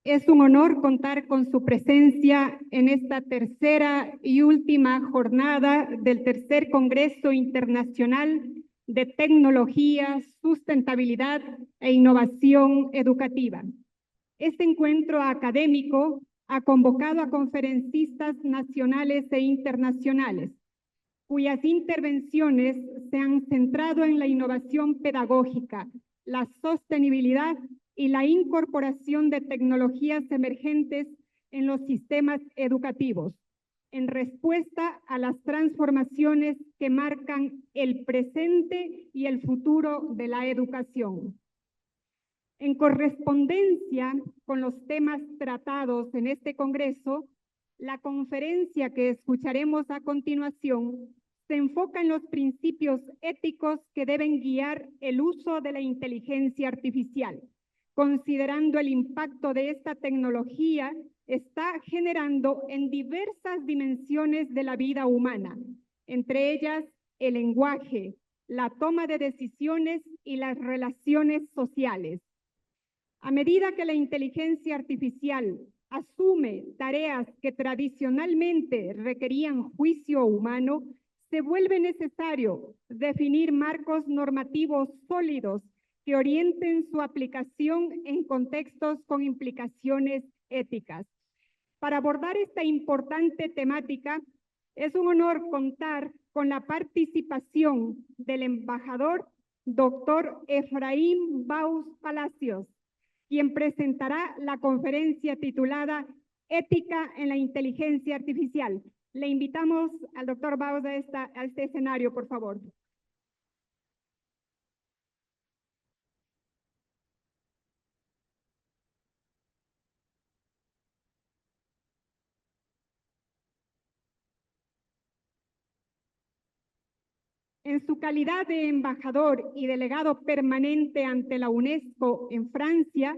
Es un honor contar con su presencia en esta tercera y última jornada del tercer Congreso Internacional de Tecnología, Sustentabilidad e Innovación Educativa. Este encuentro académico ha convocado a conferencistas nacionales e internacionales, cuyas intervenciones se han centrado en la innovación pedagógica, la sostenibilidad y la incorporación de tecnologías emergentes en los sistemas educativos, en respuesta a las transformaciones que marcan el presente y el futuro de la educación. En correspondencia con los temas tratados en este Congreso, la conferencia que escucharemos a continuación se enfoca en los principios éticos que deben guiar el uso de la inteligencia artificial, considerando el impacto de esta tecnología está generando en diversas dimensiones de la vida humana, entre ellas el lenguaje, la toma de decisiones y las relaciones sociales. A medida que la inteligencia artificial asume tareas que tradicionalmente requerían juicio humano, se vuelve necesario definir marcos normativos sólidos que orienten su aplicación en contextos con implicaciones éticas. Para abordar esta importante temática, es un honor contar con la participación del embajador Dr. Efraín Baus Palacios, quien presentará la conferencia titulada Ética en la Inteligencia Artificial. Le invitamos al doctor Baus a este escenario, por favor. En su calidad de embajador y delegado permanente ante la UNESCO en Francia,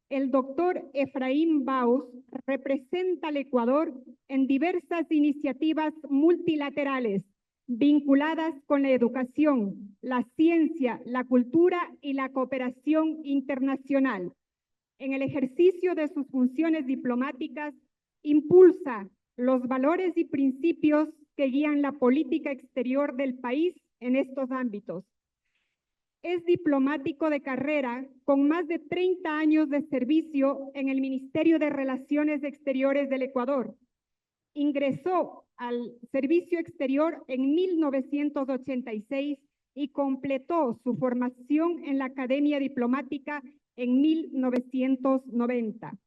el doctor Efraín Baus representa al Ecuador en diversas iniciativas multilaterales vinculadas con la educación, la ciencia, la cultura y la cooperación internacional. En el ejercicio de sus funciones diplomáticas, impulsa los valores y principios que guían la política exterior del país en estos ámbitos. Es diplomático de carrera con más de 30 años de servicio en el Ministerio de Relaciones Exteriores del Ecuador. Ingresó al servicio exterior en 1986 y completó su formación en la Academia Diplomática en 1990.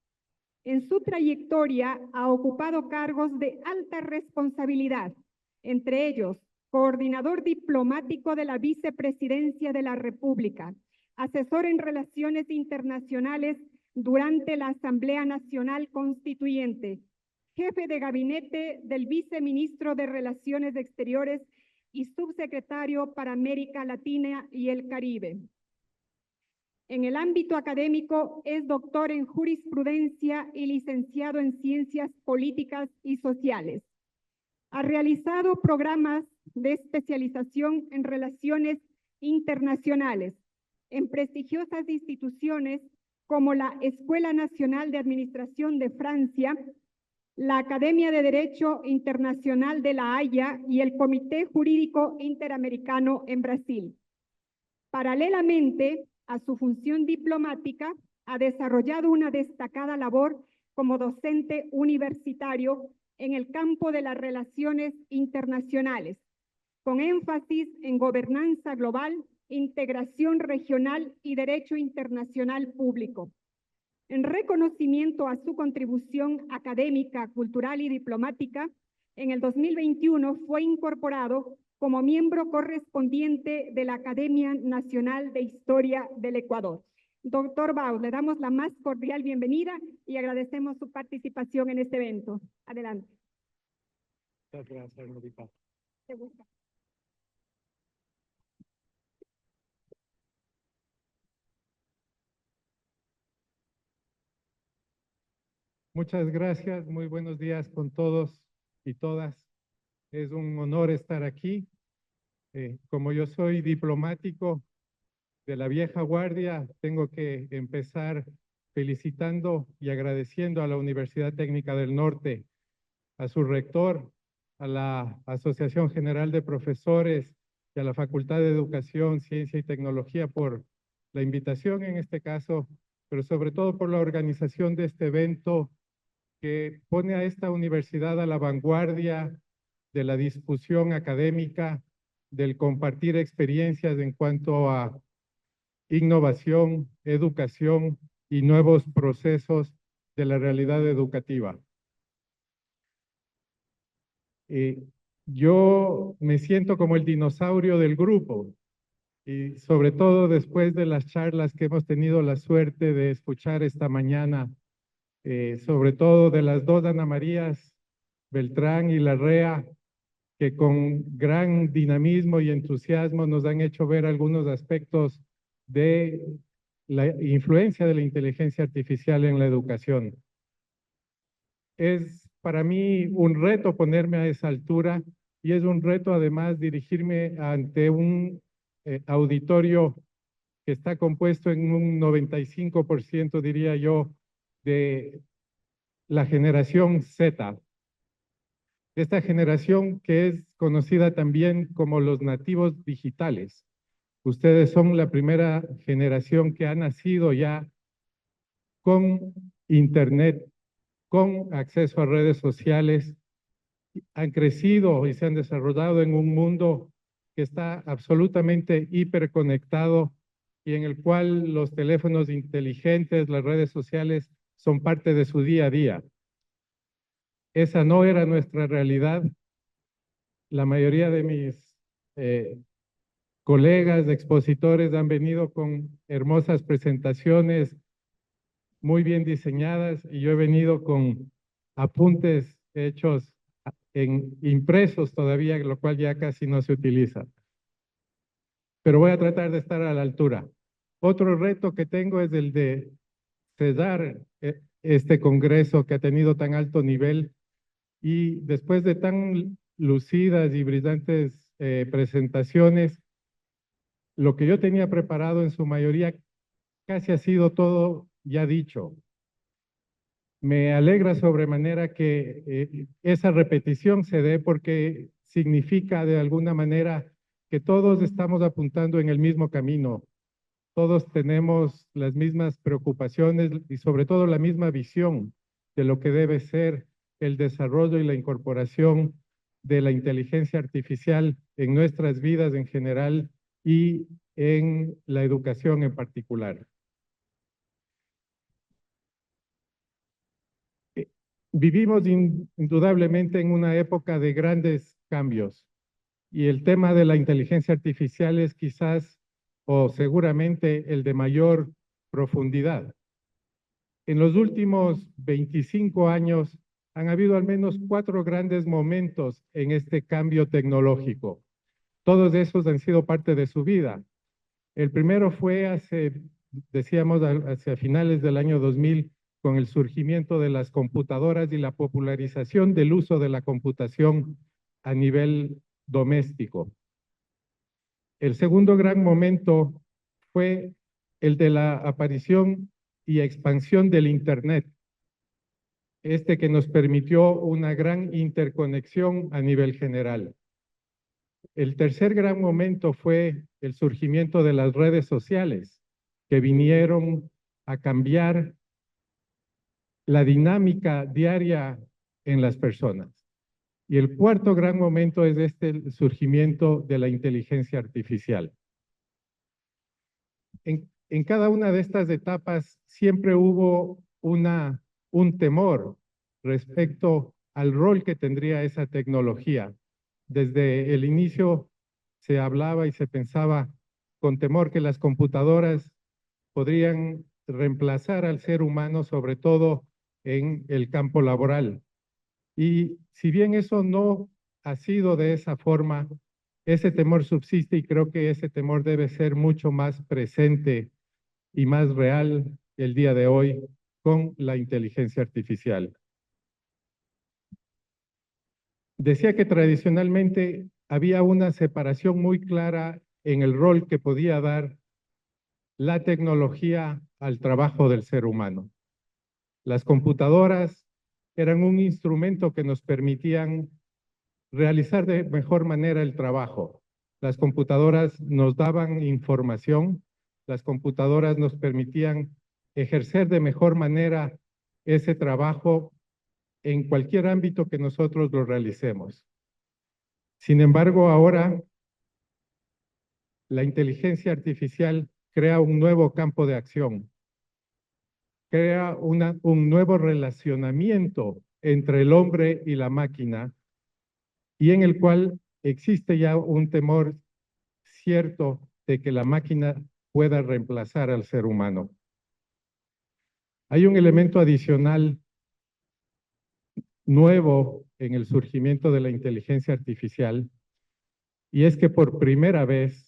En su trayectoria ha ocupado cargos de alta responsabilidad, entre ellos coordinador diplomático de la Vicepresidencia de la República, asesor en relaciones internacionales durante la Asamblea Nacional Constituyente, jefe de gabinete del viceministro de Relaciones Exteriores y subsecretario para América Latina y el Caribe. En el ámbito académico es doctor en jurisprudencia y licenciado en ciencias políticas y sociales. Ha realizado programas de especialización en relaciones internacionales en prestigiosas instituciones como la Escuela Nacional de Administración de Francia, la Academia de Derecho Internacional de La Haya y el Comité Jurídico Interamericano en Brasil. Paralelamente a su función diplomática, ha desarrollado una destacada labor como docente universitario en el campo de las relaciones internacionales, con énfasis en gobernanza global, integración regional y derecho internacional público. En reconocimiento a su contribución académica, cultural y diplomática, en el 2021 fue incorporado como miembro correspondiente de la Academia Nacional de Historia del Ecuador. Doctor Baus, le damos la más cordial bienvenida y agradecemos su participación en este evento. Adelante. Muchas gracias, Norita. ¿Te gusta? Muchas gracias, muy buenos días con todos y todas. Es un honor estar aquí. Como yo soy diplomático de la vieja guardia, tengo que empezar felicitando y agradeciendo a la Universidad Técnica del Norte, a su rector, a la Asociación General de Profesores y a la Facultad de Educación, Ciencia y Tecnología por la invitación en este caso, pero sobre todo por la organización de este evento que pone a esta universidad a la vanguardia de la discusión académica, del compartir experiencias en cuanto a innovación, educación y nuevos procesos de la realidad educativa. Yo me siento como el dinosaurio del grupo y sobre todo después de las charlas que hemos tenido la suerte de escuchar esta mañana, sobre todo de las dos Ana Marías Beltrán y Larrea, que con gran dinamismo y entusiasmo nos han hecho ver algunos aspectos de la influencia de la inteligencia artificial en la educación. Es para mí un reto ponerme a esa altura y es un reto además dirigirme ante un auditorio que está compuesto en un 95%, diría yo, de la generación Z. Esta generación que es conocida también como los nativos digitales. Ustedes son la primera generación que ha nacido ya con Internet, con acceso a redes sociales, han crecido y se han desarrollado en un mundo que está absolutamente hiperconectado y en el cual los teléfonos inteligentes, las redes sociales son parte de su día a día. Esa no era nuestra realidad. La mayoría de mis colegas, expositores han venido con hermosas presentaciones muy bien diseñadas y yo he venido con apuntes hechos en impresos todavía, lo cual ya casi no se utiliza. Pero voy a tratar de estar a la altura. Otro reto que tengo es el de cerrar este congreso que ha tenido tan alto nivel y después de tan lucidas y brillantes presentaciones, lo que yo tenía preparado en su mayoría casi ha sido todo ya dicho. Me alegra sobremanera que esa repetición se dé porque significa de alguna manera que todos estamos apuntando en el mismo camino. Todos tenemos las mismas preocupaciones y sobre todo la misma visión de lo que debe ser el desarrollo y la incorporación de la inteligencia artificial en nuestras vidas en general y en la educación en particular. Vivimos indudablemente en una época de grandes cambios y el tema de la inteligencia artificial es quizás o seguramente el de mayor profundidad. En los últimos 25 años han habido al menos 4 grandes momentos en este cambio tecnológico. Todos esos han sido parte de su vida. El primero fue decíamos, hacia finales del año 2000, con el surgimiento de las computadoras y la popularización del uso de la computación a nivel doméstico. El segundo gran momento fue el de la aparición y expansión del Internet, que nos permitió una gran interconexión a nivel general. El tercer gran momento fue el surgimiento de las redes sociales, que vinieron a cambiar la dinámica diaria en las personas. Y el cuarto gran momento es el surgimiento de la inteligencia artificial. En cada una de estas etapas siempre hubo un temor respecto al rol que tendría esa tecnología. Desde el inicio se hablaba y se pensaba con temor que las computadoras podrían reemplazar al ser humano, sobre todo en el campo laboral. Y si bien eso no ha sido de esa forma, ese temor subsiste y creo que ese temor debe ser mucho más presente y más real el día de hoy con la inteligencia artificial. Decía que tradicionalmente había una separación muy clara en el rol que podía dar la tecnología al trabajo del ser humano. Las computadoras eran un instrumento que nos permitían realizar de mejor manera el trabajo. Las computadoras nos daban información, las computadoras nos permitían ejercer de mejor manera ese trabajo en cualquier ámbito que nosotros lo realicemos. Sin embargo, ahora la inteligencia artificial crea un nuevo campo de acción, crea un nuevo relacionamiento entre el hombre y la máquina, y en el cual existe ya un temor cierto de que la máquina pueda reemplazar al ser humano. Hay un elemento adicional nuevo en el surgimiento de la inteligencia artificial, y es que por primera vez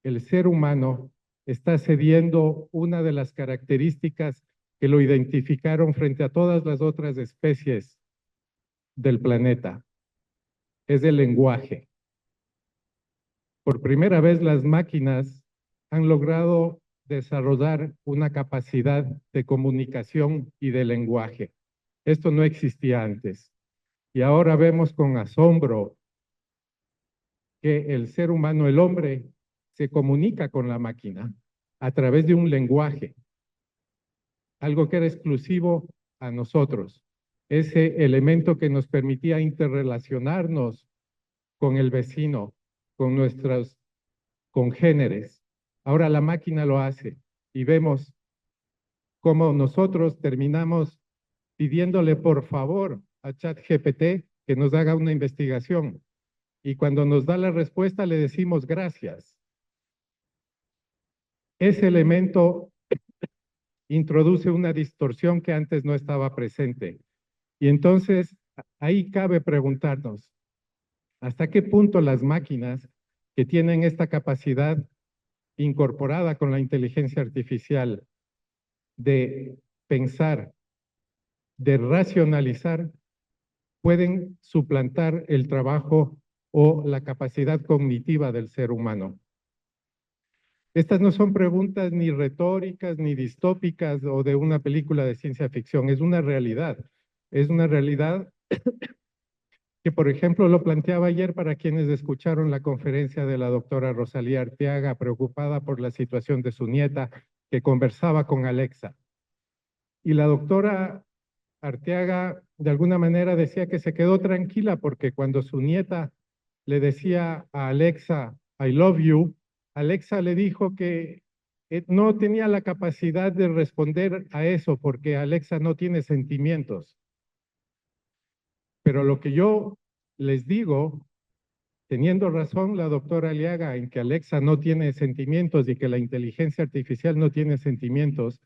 el ser humano está cediendo una de las características que lo identificaron frente a todas las otras especies del planeta, es el lenguaje. Por primera vez las máquinas han logrado desarrollar una capacidad de comunicación y de lenguaje. Esto no existía antes. Y ahora vemos con asombro que el ser humano, el hombre, se comunica con la máquina a través de un lenguaje, algo que era exclusivo a nosotros. Ese elemento que nos permitía interrelacionarnos con el vecino, con nuestros congéneres. Ahora la máquina lo hace y vemos cómo nosotros terminamos pidiéndole por favor a ChatGPT que nos haga una investigación. Y cuando nos da la respuesta le decimos gracias. Ese elemento introduce una distorsión que antes no estaba presente. Y entonces ahí cabe preguntarnos, ¿hasta qué punto las máquinas que tienen esta capacidad incorporada con la inteligencia artificial de pensar, de racionalizar, pueden suplantar el trabajo o la capacidad cognitiva del ser humano? Estas no son preguntas ni retóricas, ni distópicas o de una película de ciencia ficción, es una realidad. Es una realidad que, por ejemplo, lo planteaba ayer para quienes escucharon la conferencia de la doctora Rosalía Arteaga, preocupada por la situación de su nieta, que conversaba con Alexa. Y la doctora Arteaga, de alguna manera, decía que se quedó tranquila porque cuando su nieta le decía a Alexa, I love you, Alexa le dijo que no tenía la capacidad de responder a eso porque Alexa no tiene sentimientos. Pero lo que yo les digo, teniendo razón la doctora Aliaga en que Alexa no tiene sentimientos y que la inteligencia artificial no tiene sentimientos,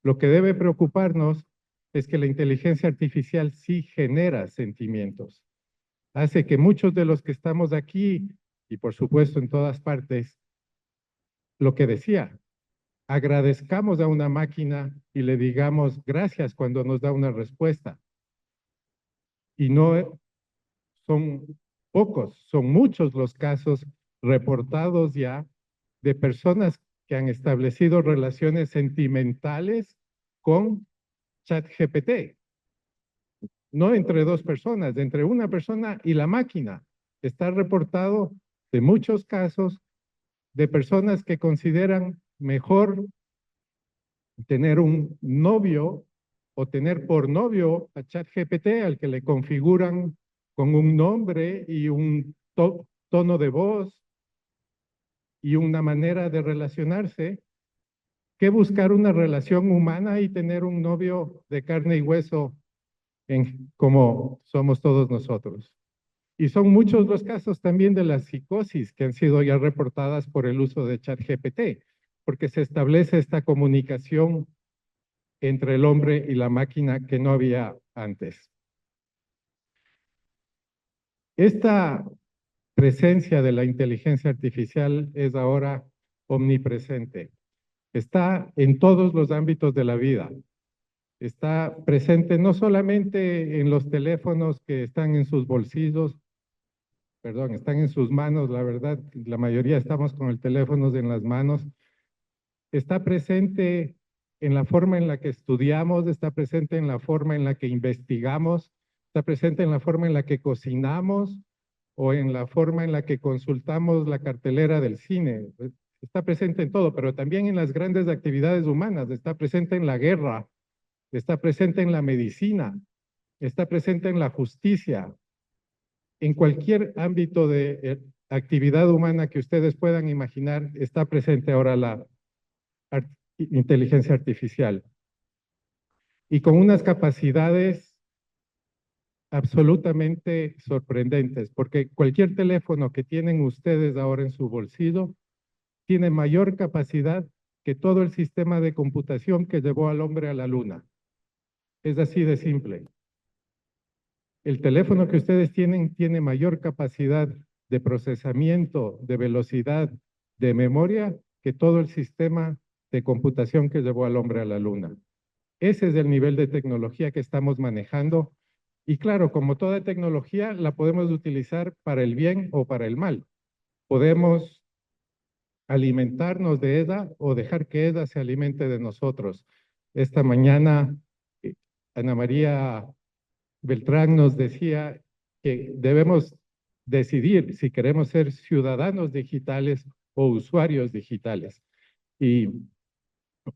lo que debe preocuparnos es que la inteligencia artificial sí genera sentimientos. Hace que muchos de los que estamos aquí, y por supuesto en todas partes, lo que decía, agradezcamos a una máquina y le digamos gracias cuando nos da una respuesta. Y no son pocos, son muchos los casos reportados ya de personas que han establecido relaciones sentimentales con ChatGPT. No entre dos personas, entre una persona y la máquina. Está reportado de muchos casos de personas que consideran mejor tener un novio o tener por novio a ChatGPT al que le configuran con un nombre y un tono de voz y una manera de relacionarse, que buscar una relación humana y tener un novio de carne y hueso como somos todos nosotros. Y son muchos los casos también de la psicosis que han sido ya reportadas por el uso de ChatGPT, porque se establece esta comunicación entre el hombre y la máquina que no había antes. Esta presencia de la inteligencia artificial es ahora omnipresente. Está en todos los ámbitos de la vida. Está presente no solamente en los teléfonos que están en sus bolsillos, están en sus manos, la verdad, la mayoría estamos con el teléfono en las manos, está presente en la forma en la que estudiamos, está presente en la forma en la que investigamos, está presente en la forma en la que cocinamos o en la forma en la que consultamos la cartelera del cine. Está presente en todo, pero también en las grandes actividades humanas, está presente en la guerra, está presente en la medicina, está presente en la justicia, en cualquier ámbito de actividad humana que ustedes puedan imaginar, está presente ahora la inteligencia artificial. Y con unas capacidades absolutamente sorprendentes, porque cualquier teléfono que tienen ustedes ahora en su bolsillo tiene mayor capacidad que todo el sistema de computación que llevó al hombre a la luna. Es así de simple. El teléfono que ustedes tienen tiene mayor capacidad de procesamiento, de velocidad, de memoria, que todo el sistema de computación que llevó al hombre a la luna. Ese es el nivel de tecnología que estamos manejando. Y claro, como toda tecnología, la podemos utilizar para el bien o para el mal. Podemos alimentarnos de ella o dejar que ella se alimente de nosotros. Esta mañana, Ana María Beltrán nos decía que debemos decidir si queremos ser ciudadanos digitales o usuarios digitales. Y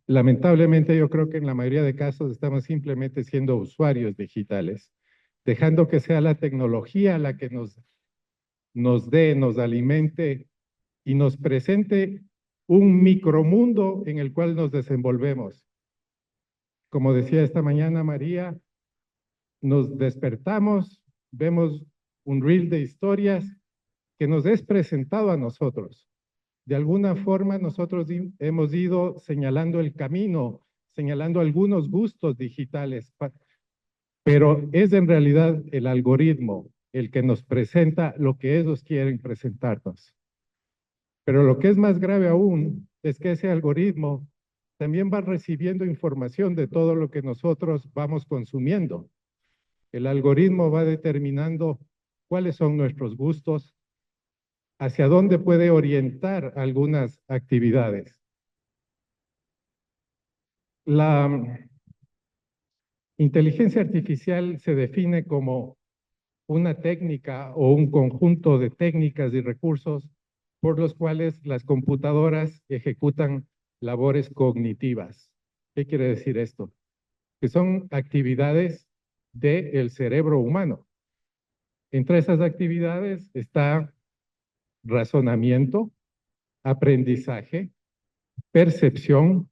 lamentablemente yo creo que en la mayoría de casos estamos simplemente siendo usuarios digitales, dejando que sea la tecnología la que nos dé, nos alimente y nos presente un micromundo en el cual nos desenvolvemos. Como decía esta mañana María, nos despertamos, vemos un reel de historias que nos es presentado a nosotros. De alguna forma nosotros hemos ido señalando el camino, señalando algunos gustos digitales, pero es en realidad el algoritmo el que nos presenta lo que ellos quieren presentarnos. Pero lo que es más grave aún es que ese algoritmo también va recibiendo información de todo lo que nosotros vamos consumiendo. El algoritmo va determinando cuáles son nuestros gustos, hacia dónde puede orientar algunas actividades. La inteligencia artificial se define como una técnica o un conjunto de técnicas y recursos por los cuales las computadoras ejecutan labores cognitivas. ¿Qué quiere decir esto? Que son actividades del cerebro humano. Entre esas actividades está razonamiento, aprendizaje, percepción,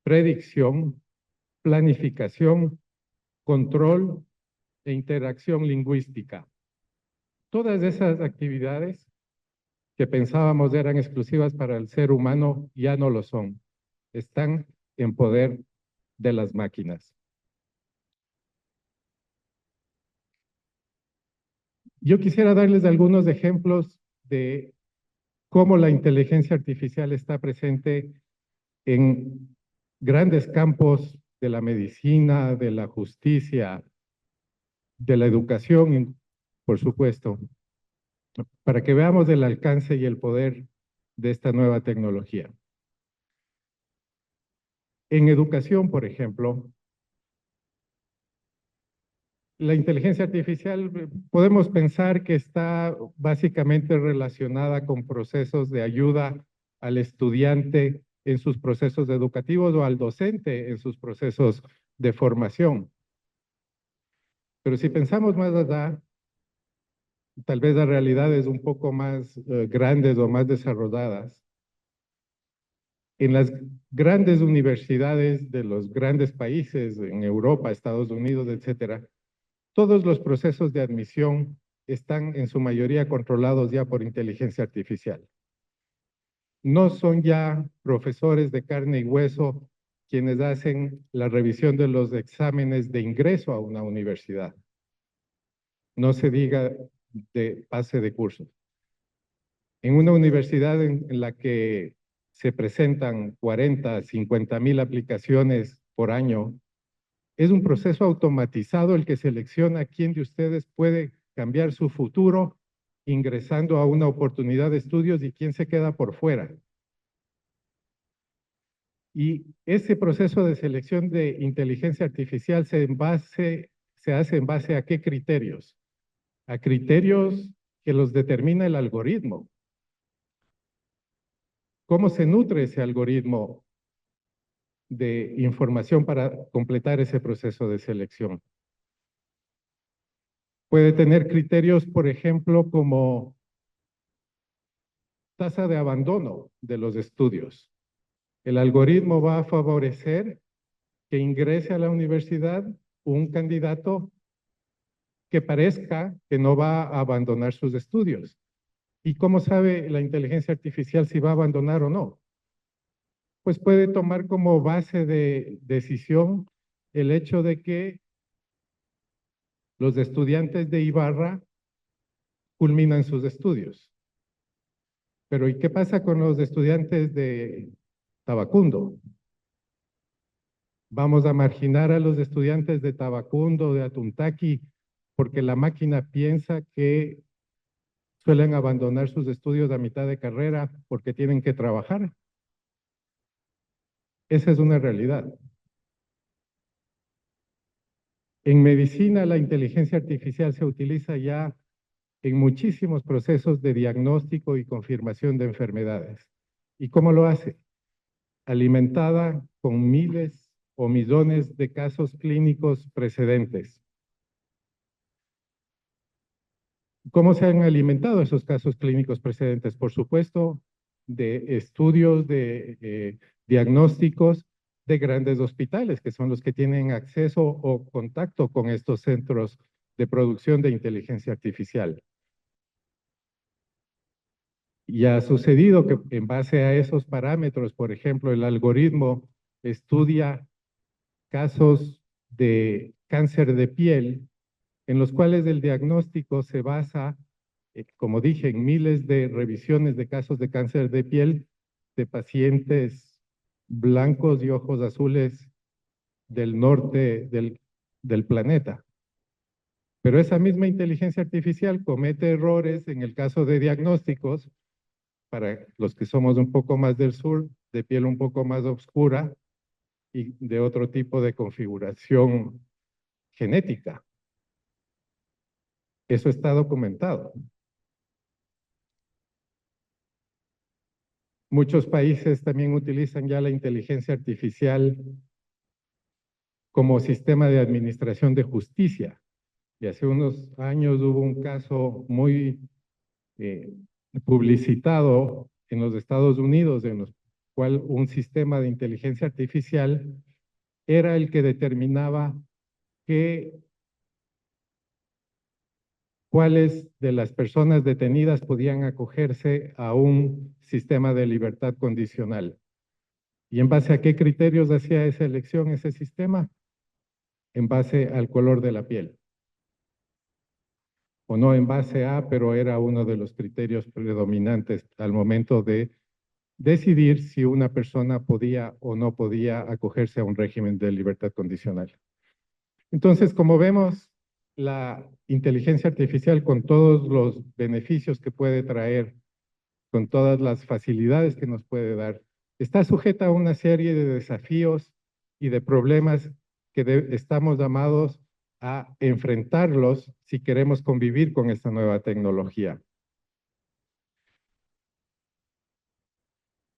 predicción, planificación, control e interacción lingüística. Todas esas actividades que pensábamos eran exclusivas para el ser humano ya no lo son. Están en poder de las máquinas. Yo quisiera darles algunos ejemplos de cómo la inteligencia artificial está presente en grandes campos de la medicina, de la justicia, de la educación, por supuesto, para que veamos el alcance y el poder de esta nueva tecnología. En educación, por ejemplo, la inteligencia artificial podemos pensar que está básicamente relacionada con procesos de ayuda al estudiante en sus procesos educativos o al docente en sus procesos de formación. Pero si pensamos más allá, tal vez las realidades un poco más grandes o más desarrolladas, en las grandes universidades de los grandes países, en Europa, Estados Unidos, etcétera, todos los procesos de admisión están en su mayoría controlados ya por inteligencia artificial. No son ya profesores de carne y hueso quienes hacen la revisión de los exámenes de ingreso a una universidad. No se diga de pase de curso. En una universidad en la que se presentan 40, 50,000 aplicaciones por año, es un proceso automatizado el que selecciona quién de ustedes puede cambiar su futuro ingresando a una oportunidad de estudios y quién se queda por fuera. Y ese proceso de selección de inteligencia artificial se hace en base a qué criterios? A criterios que los determina el algoritmo. ¿Cómo se nutre ese algoritmo de información para completar ese proceso de selección? Puede tener criterios, por ejemplo, como tasa de abandono de los estudios. El algoritmo va a favorecer que ingrese a la universidad un candidato que parezca que no va a abandonar sus estudios. ¿Y cómo sabe la inteligencia artificial si va a abandonar o no? Pues puede tomar como base de decisión el hecho de que los estudiantes de Ibarra culminan sus estudios. Pero ¿y qué pasa con los estudiantes de Tabacundo? Vamos a marginar a los estudiantes de Tabacundo, de Atuntaqui, porque la máquina piensa que suelen abandonar sus estudios a mitad de carrera porque tienen que trabajar. Esa es una realidad. En medicina, la inteligencia artificial se utiliza ya en muchísimos procesos de diagnóstico y confirmación de enfermedades. ¿Y cómo lo hace? Alimentada con miles o millones de casos clínicos precedentes. ¿Cómo se han alimentado esos casos clínicos precedentes? Por supuesto, de estudios, de diagnósticos de grandes hospitales, que son los que tienen acceso o contacto con estos centros de producción de inteligencia artificial. Y ha sucedido que en base a esos parámetros, por ejemplo, el algoritmo estudia casos de cáncer de piel en los cuales el diagnóstico se basa, como dije, en miles de revisiones de casos de cáncer de piel de pacientes blancos y ojos azules del norte del planeta. Pero esa misma inteligencia artificial comete errores en el caso de diagnósticos para los que somos un poco más del sur, de piel un poco más oscura y de otro tipo de configuración genética. Eso está documentado. Muchos países también utilizan ya la inteligencia artificial como sistema de administración de justicia. Y hace unos años hubo un caso muy publicitado en los Estados Unidos, en el cual un sistema de inteligencia artificial era el que determinaba cuáles de las personas detenidas podían acogerse a un sistema de libertad condicional. ¿Y en base a qué criterios hacía esa elección, ese sistema? En base al color de la piel. O no en base a, pero era uno de los criterios predominantes al momento de decidir si una persona podía o no podía acogerse a un régimen de libertad condicional. Entonces, como vemos, la inteligencia artificial con todos los beneficios que puede traer, con todas las facilidades que nos puede dar, está sujeta a una serie de desafíos y de problemas que estamos llamados a enfrentarlos si queremos convivir con esta nueva tecnología.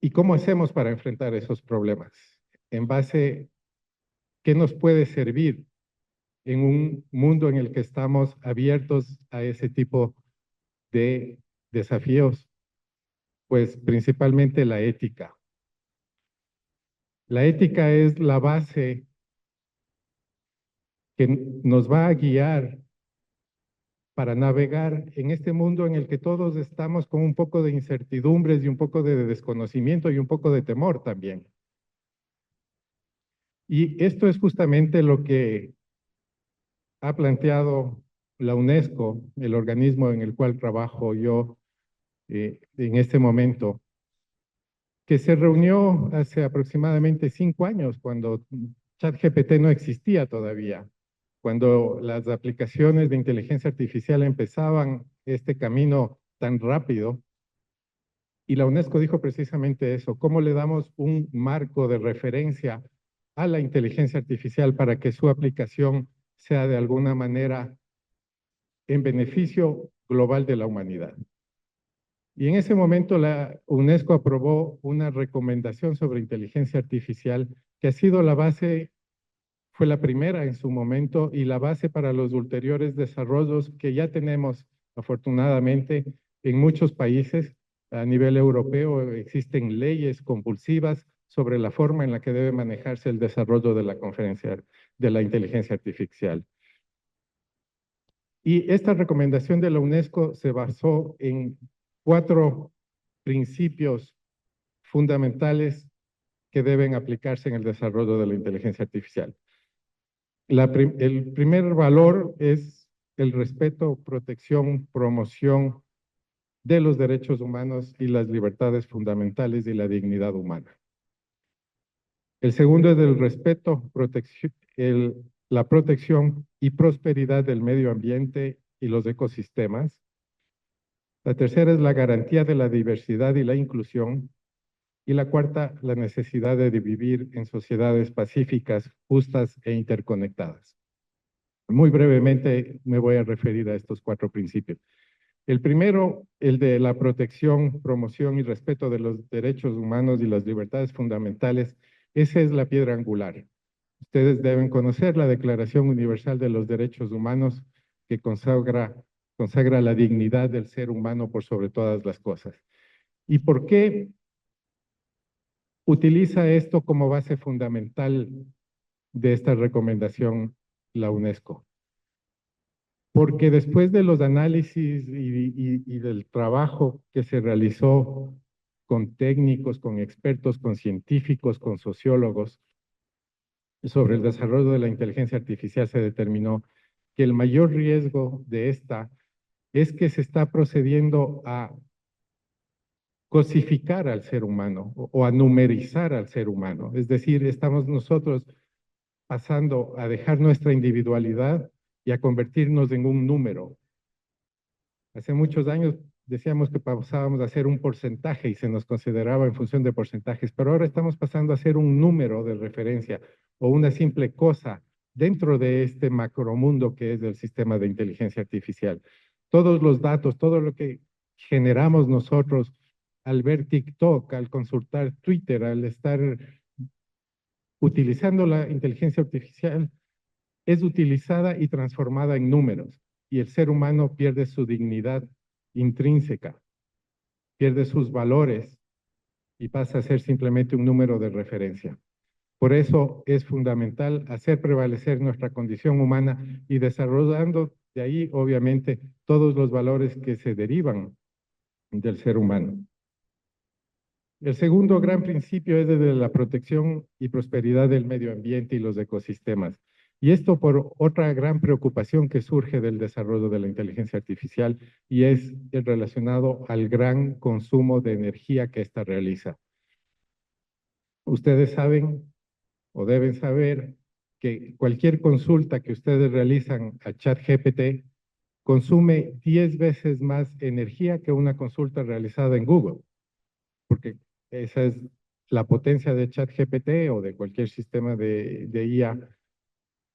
¿Y cómo hacemos para enfrentar esos problemas? En base, ¿qué nos puede servir en un mundo en el que estamos abiertos a ese tipo de desafíos? Pues principalmente la ética. La ética es la base que nos va a guiar para navegar en este mundo en el que todos estamos con un poco de incertidumbres y un poco de desconocimiento y un poco de temor también. Y esto es justamente lo que ha planteado la UNESCO, el organismo en el cual trabajo yo en este momento, que se reunió hace aproximadamente 5 años, cuando ChatGPT no existía todavía, cuando las aplicaciones de inteligencia artificial empezaban este camino tan rápido, Y la UNESCO dijo precisamente eso, ¿cómo le damos un marco de referencia a la inteligencia artificial para que su aplicación sea de alguna manera en beneficio global de la humanidad? Y en ese momento la UNESCO aprobó una recomendación sobre inteligencia artificial que ha sido la base, fue la primera en su momento y la base para los ulteriores desarrollos que ya tenemos afortunadamente en muchos países. A nivel europeo existen leyes compulsivas sobre la forma en la que debe manejarse el desarrollo de la conferencia de la inteligencia artificial. Y esta recomendación de la UNESCO se basó en 4 principios fundamentales que deben aplicarse en el desarrollo de la inteligencia artificial. El primer valor es el respeto, protección, promoción de los derechos humanos y las libertades fundamentales y la dignidad humana. El segundo es el respeto, la protección y prosperidad del medio ambiente y los ecosistemas. La tercera es la garantía de la diversidad y la inclusión. Y la cuarta, la necesidad de vivir en sociedades pacíficas, justas e interconectadas. Muy brevemente me voy a referir a estos 4 principios. El primero, el de la protección, promoción y respeto de los derechos humanos y las libertades fundamentales. Esa es la piedra angular. Ustedes deben conocer la Declaración Universal de los Derechos Humanos que consagra la dignidad del ser humano por sobre todas las cosas. ¿Y por qué utiliza esto como base fundamental de esta recomendación la UNESCO? Porque después de los análisis y del trabajo que se realizó con técnicos, con expertos, con científicos, con sociólogos, sobre el desarrollo de la inteligencia artificial, se determinó que el mayor riesgo de esta es que se está procediendo a cosificar al ser humano o a numerizar al ser humano. Es decir, estamos nosotros pasando a dejar nuestra individualidad y a convertirnos en un número. Hace muchos años decíamos que pasábamos a ser un porcentaje y se nos consideraba en función de porcentajes, pero ahora estamos pasando a ser un número de referencia o una simple cosa dentro de este macromundo que es el sistema de inteligencia artificial. Todos los datos, todo lo que generamos nosotros al ver TikTok, al consultar Twitter, al estar utilizando la inteligencia artificial, es utilizada y transformada en números, y el ser humano pierde su dignidad intrínseca, pierde sus valores y pasa a ser simplemente un número de referencia. Por eso es fundamental hacer prevalecer nuestra condición humana y desarrollando de ahí, obviamente, todos los valores que se derivan del ser humano. El segundo gran principio es el de la protección y prosperidad del medio ambiente y los ecosistemas. Y esto por otra gran preocupación que surge del desarrollo de la inteligencia artificial y es el relacionado al gran consumo de energía que ésta realiza. Ustedes saben o deben saber que cualquier consulta que ustedes realizan a ChatGPT consume 10 veces más energía que una consulta realizada en Google, porque esa es la potencia de ChatGPT o de cualquier sistema de IA,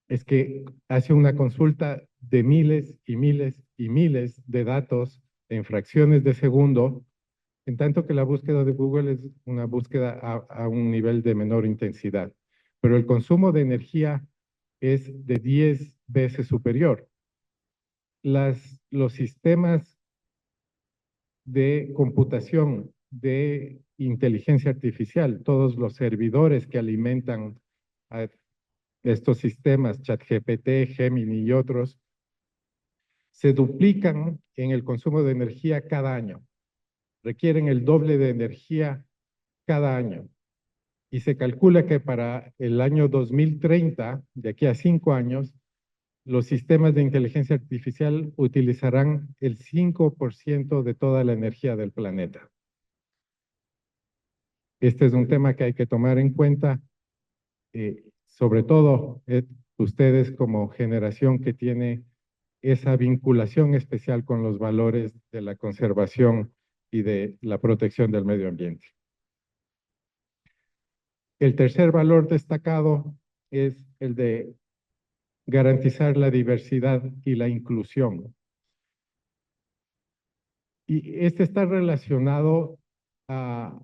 es que hace una consulta de miles y miles y miles de datos en fracciones de segundo, en tanto que la búsqueda de Google es una búsqueda a un nivel de menor intensidad. Pero el consumo de energía es de 10 veces superior. Los sistemas de computación, de inteligencia artificial, todos los servidores que alimentan a estos sistemas, ChatGPT, Gemini y otros, se duplican en el consumo de energía cada año. Requieren el doble de energía cada año. Y se calcula que para el año 2030, de aquí a 5 años, los sistemas de inteligencia artificial utilizarán el 5% de toda la energía del planeta. Este es un tema que hay que tomar en cuenta, sobre todo ustedes como generación que tiene esa vinculación especial con los valores de la conservación y de la protección del medio ambiente. El tercer valor destacado es el de garantizar la diversidad y la inclusión. Y este está relacionado a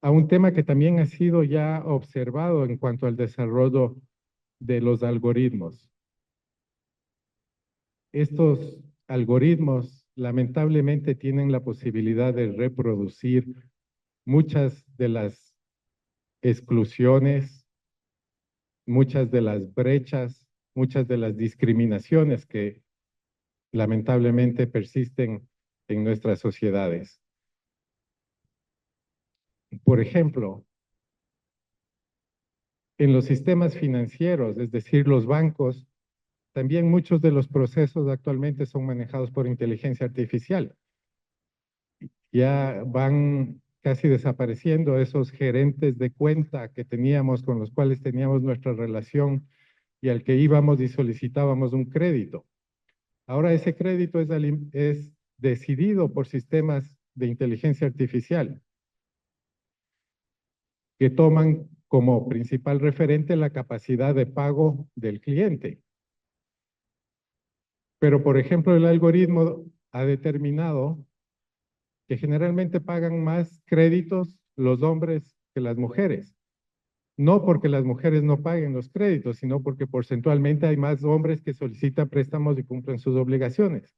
un tema que también ha sido ya observado en cuanto al desarrollo de los algoritmos. Estos algoritmos lamentablemente tienen la posibilidad de reproducir muchas de las exclusiones, muchas de las brechas, muchas de las discriminaciones que lamentablemente persisten en nuestras sociedades. Por ejemplo, en los sistemas financieros, es decir, los bancos, también muchos de los procesos actualmente son manejados por inteligencia artificial. Ya van casi desapareciendo esos gerentes de cuenta que teníamos, con los cuales teníamos nuestra relación y al que íbamos y solicitábamos un crédito. Ahora ese crédito es decidido por sistemas de inteligencia artificial que toman como principal referente la capacidad de pago del cliente. Pero, por ejemplo, el algoritmo ha determinado que generalmente pagan más créditos los hombres que las mujeres. No porque las mujeres no paguen los créditos, sino porque porcentualmente hay más hombres que solicitan préstamos y cumplen sus obligaciones.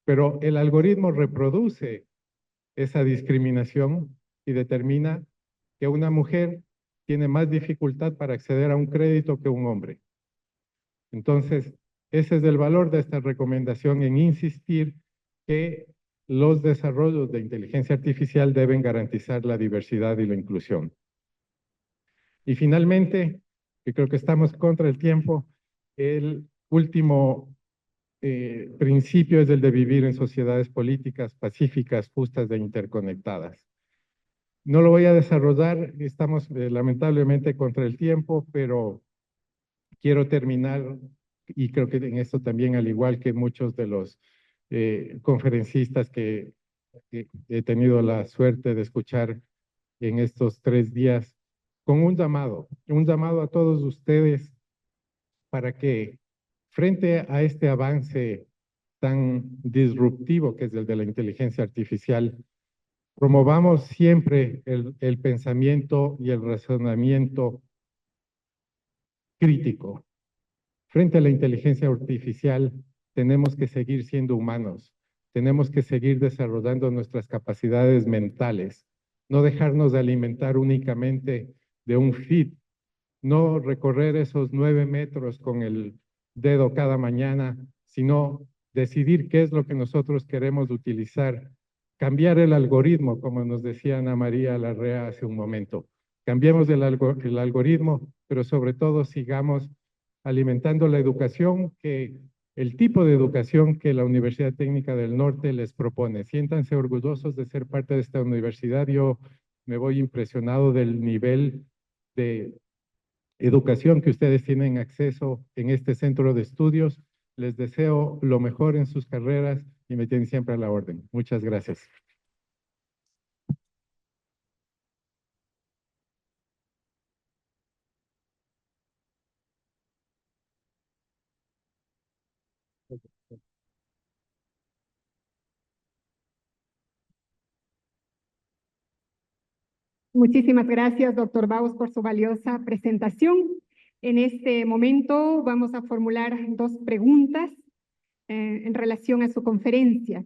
Pero el algoritmo reproduce esa discriminación y determina que una mujer tiene más dificultad para acceder a un crédito que un hombre. Entonces, ese es el valor de esta recomendación, en insistir que los desarrollos de inteligencia artificial deben garantizar la diversidad y la inclusión. Y finalmente, que creo que estamos contra el tiempo, el último principio es el de vivir en sociedades políticas, pacíficas, justas e interconectadas. No lo voy a desarrollar, estamos lamentablemente contra el tiempo, pero quiero terminar, y creo que en esto también, al igual que muchos de los conferencistas que he tenido la suerte de escuchar en estos 3 días, con un llamado a todos ustedes para que frente a este avance tan disruptivo que es el de la inteligencia artificial, promovamos siempre el pensamiento y el razonamiento crítico. Frente a la inteligencia artificial, tenemos que seguir siendo humanos, tenemos que seguir desarrollando nuestras capacidades mentales, no dejarnos de alimentar únicamente de un feed, no recorrer esos 9 metros con el dedo cada mañana, sino decidir qué es lo que nosotros queremos utilizar, cambiar el algoritmo, como nos decía Ana María Larrea hace un momento. Cambiemos el algoritmo, pero sobre todo sigamos alimentando la educación el tipo de educación que la Universidad Técnica del Norte les propone. Siéntanse orgullosos de ser parte de esta universidad. Yo me voy impresionado del nivel de educación que ustedes tienen acceso en este centro de estudios. Les deseo lo mejor en sus carreras y me tienen siempre a la orden. Muchas gracias. Muchísimas gracias, doctor Baus, por su valiosa presentación. En este momento vamos a formular 2 preguntas en relación a su conferencia.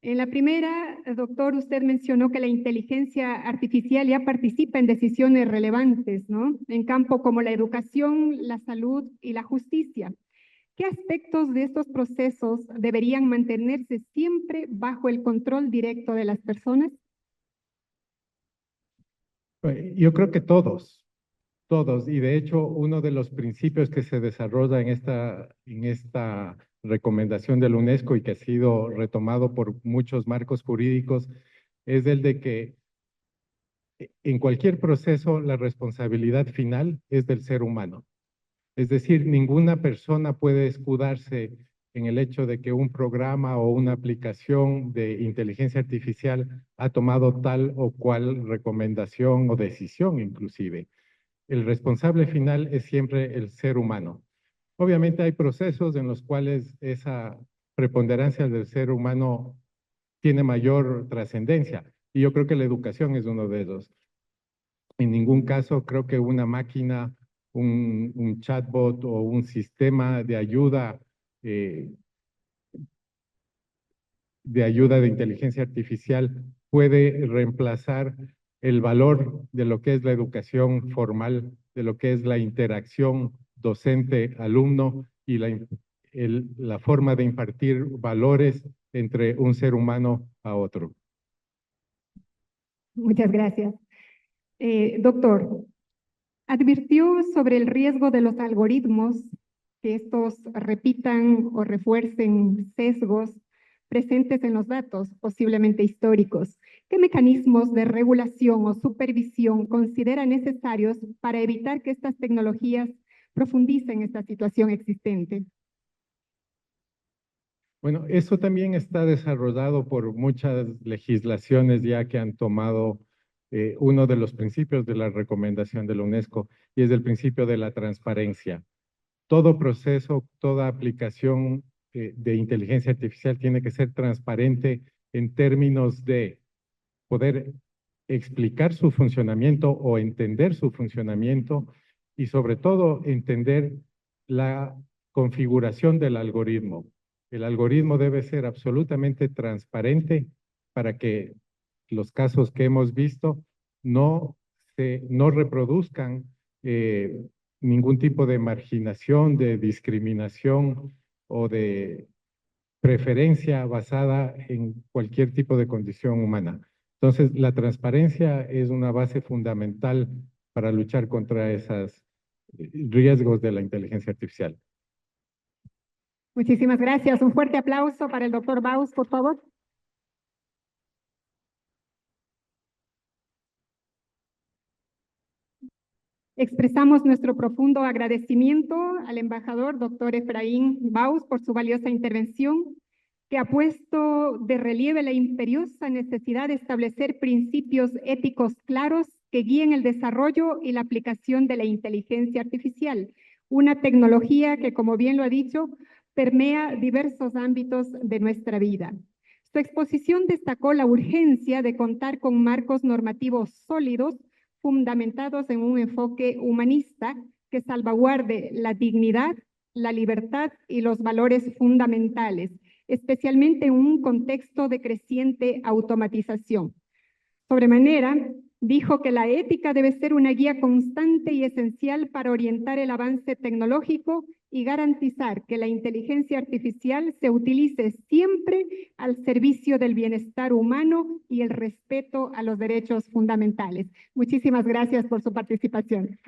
En la primera, doctor, usted mencionó que la inteligencia artificial ya participa en decisiones relevantes, ¿no? En campos como la educación, la salud y la justicia. ¿Qué aspectos de estos procesos deberían mantenerse siempre bajo el control directo de las personas? Yo creo que todos, y de hecho uno de los principios que se desarrolla en esta recomendación de la UNESCO y que ha sido retomado por muchos marcos jurídicos es el de que en cualquier proceso la responsabilidad final es del ser humano. Es decir, ninguna persona puede escudarse en el hecho de que un programa o una aplicación de inteligencia artificial ha tomado tal o cual recomendación o decisión inclusive. El responsable final es siempre el ser humano. Obviamente hay procesos en los cuales esa preponderancia del ser humano tiene mayor trascendencia, y yo creo que la educación es uno de ellos. En ningún caso creo que una máquina, un chatbot o un sistema eh, de ayuda de inteligencia artificial puede reemplazar el valor de lo que es la educación formal, de lo que es la interacción docente-alumno y la forma de impartir valores entre un ser humano a otro. Muchas gracias. Doctor, advirtió sobre el riesgo de los algoritmos, que estos repitan o refuercen sesgos presentes en los datos, posiblemente históricos. ¿Qué mecanismos de regulación o supervisión considera necesarios para evitar que estas tecnologías profundicen esta situación existente? Bueno, eso también está desarrollado por muchas legislaciones ya que han tomado uno de los principios de la recomendación de la UNESCO, y es el principio de la transparencia. Todo proceso, toda aplicación de inteligencia artificial tiene que ser transparente en términos de poder explicar su funcionamiento o entender su funcionamiento, y sobre todo entender la configuración del algoritmo. El algoritmo debe ser absolutamente transparente para que los casos que hemos visto no reproduzcan ningún tipo de marginación, de discriminación o de preferencia basada en cualquier tipo de condición humana. Entonces, la transparencia es una base fundamental para luchar contra esos riesgos de la inteligencia artificial. Muchísimas gracias. Un fuerte aplauso para el doctor Baus, por favor. Expresamos nuestro profundo agradecimiento al embajador doctor Efraín Baus por su valiosa intervención, que ha puesto de relieve la imperiosa necesidad de establecer principios éticos claros que guíen el desarrollo y la aplicación de la inteligencia artificial, una tecnología que, como bien lo ha dicho, permea diversos ámbitos de nuestra vida. Su exposición destacó la urgencia de contar con marcos normativos sólidos fundamentados en un enfoque humanista que salvaguarde la dignidad, la libertad y los valores fundamentales, especialmente en un contexto de creciente automatización. Sobremanera, dijo que la ética debe ser una guía constante y esencial para orientar el avance tecnológico y garantizar que la inteligencia artificial se utilice siempre al servicio del bienestar humano y el respeto a los derechos fundamentales. Muchísimas gracias por su participación.